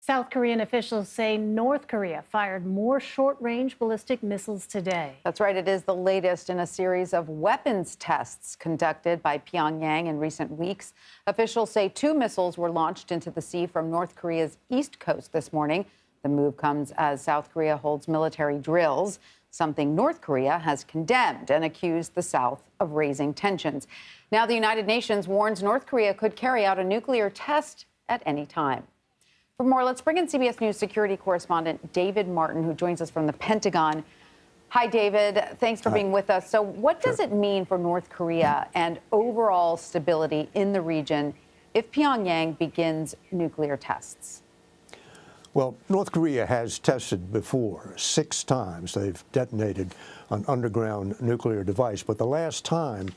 South Korean officials say North Korea fired more short-range ballistic missiles today. That's right. It is the latest in a series of weapons tests conducted by Pyongyang in recent weeks. Officials say 2 missiles were launched into the sea from North Korea's east coast this morning. The move comes as South Korea holds military drills, something North Korea has condemned and accused the South of raising tensions. Now, the United Nations warns North Korea could carry out a nuclear test at any time. For more, let's bring in CBS News security correspondent David Martin, who joins us from the Pentagon. Hi, David. Thanks for being with us. So what does it mean for North Korea and overall stability in the region if Pyongyang begins nuclear tests? Well, North Korea has tested before 6 times. They've detonated an underground nuclear device, but the last time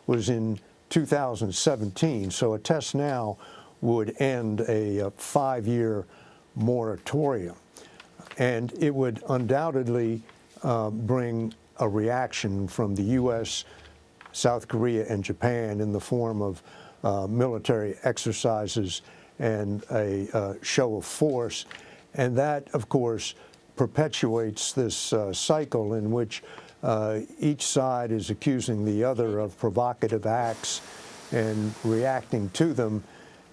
was in 2017. So a test now would end a 5-year moratorium. And it would undoubtedly bring a reaction from the U.S., South Korea, and Japan in the form of military exercises and a show of force. And that, of course, perpetuates this cycle in which each side is accusing the other of provocative acts and reacting to them.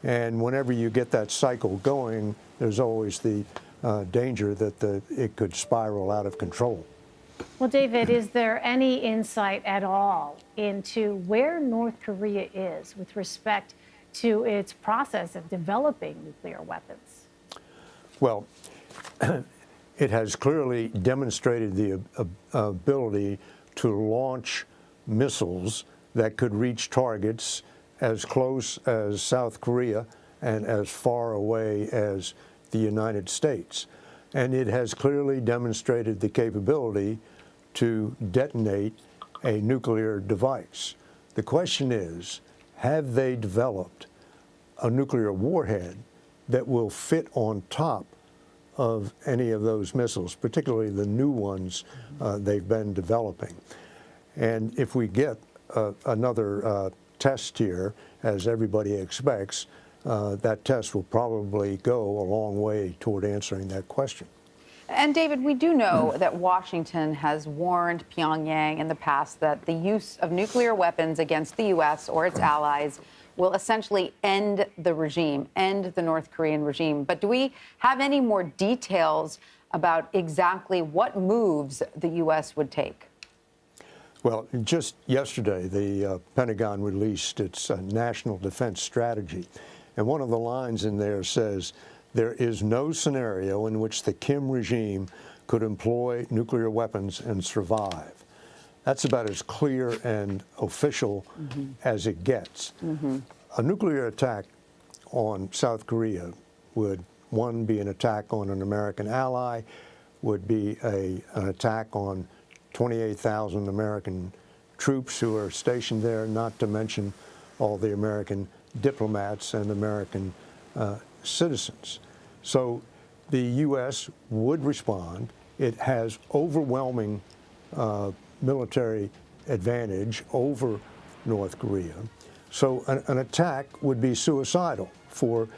And whenever you get that cycle going, there's always the danger that it could spiral out of control. Well, David, is there any insight at all into where North Korea is with respect to its process of developing nuclear weapons? Well, it has clearly demonstrated the ability to launch missiles that could reach targets as close as South Korea and as far away as the United States. And it has clearly demonstrated the capability to detonate a nuclear device. The question is, have they developed a nuclear warhead that will fit on top of any of those missiles, particularly the new ones they've been developing? And if we get another test here, as everybody expects, that test will probably go a long way toward answering that question. And David, we do know that Washington has warned Pyongyang in the past that the use of nuclear weapons against the U.S. or its allies will essentially end the regime, end the North Korean regime. But do we have any more details about exactly what moves the U.S. would take? Well, just yesterday, the Pentagon released its national defense strategy. And one of the lines in there says, there is no scenario in which the Kim regime could employ nuclear weapons and survive. That's about as clear and official as it gets. A nuclear attack on South Korea would, one, be an attack on an American ally, would be an attack on 28,000 American troops who are stationed there, not to mention all the American diplomats and American citizens. So the U.S. would respond. It has overwhelming military advantage over North Korea. So an attack would be suicidal for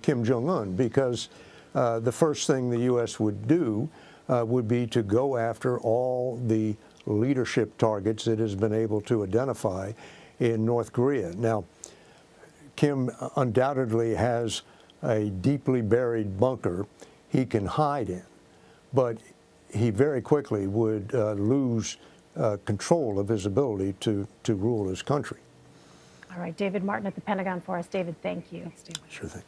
Kim Jong-un, because the first thing the U.S. would do would be to go after all the leadership targets it has been able to identify in North Korea. Now, Kim undoubtedly has a deeply buried bunker he can hide in, but he very quickly would lose control of his ability to rule his country. All right, David Martin at the Pentagon for us. David, thank you. Sure thing.